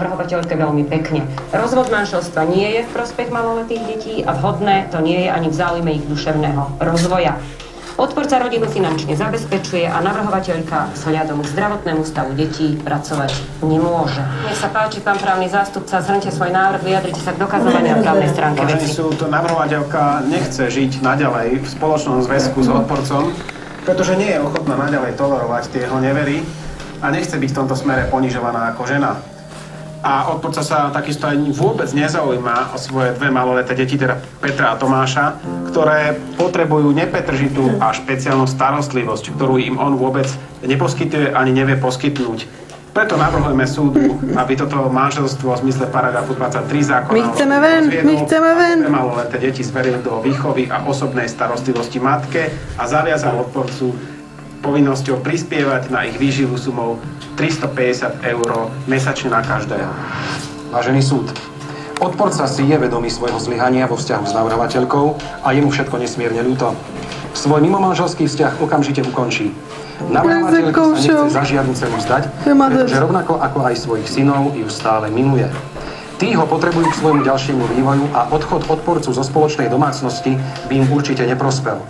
navrhovateľke veľmi pekne. Rozvod manželstva nie je v prospech maloletých detí a vhodné to nie je ani v záujme ich duševného rozvoja. Odporca rodinu finančne zabezpečuje a navrhovateľka vzhľadom k zdravotnému stavu detí pracovať nemôže. Nech sa páči, pán právny zástupca, zhrňte svoj návrh, vyjadrite sa k dokazovaniu a právnej stránke veci. Navrhovateľka nechce žiť naďalej v spoločnom zväzku s odporcom, pretože nie je ochotná naďalej tolerovať tie jeho nevery a nechce byť v tomto smere ponižovaná ako žena. A odporca sa takisto ani vôbec nezaujíma o svoje dve maloleté deti, teda Petra a Tomáša, ktoré potrebujú nepretržitú a špeciálnu starostlivosť, ktorú im on vôbec neposkytuje ani nevie poskytnúť. Preto navrhujeme súdu, aby toto manželstvo v zmysle paragrafu 23 zákona my chceme ven. Maloleté deti zveril do výchovy a osobnej starostlivosti matke a zaviazal odporcu povinnosťou prispievať na ich výživu sumou 350 € mesačne na každého. Vážený súd, odporca si je vedomý svojho zlyhania vo vzťahu s navrhovateľkou a je mu všetko nesmierne ľúto. Svoj mimomanželský vzťah okamžite ukončí. Navrhovateľka sa nechce za žiadnu cenu vzdať, pretože rovnako ako aj svojich synov ju stále miluje. Tí ho potrebujú k svojmu ďalšiemu vývoju a odchod odporcu zo spoločnej domácnosti by im určite neprospel.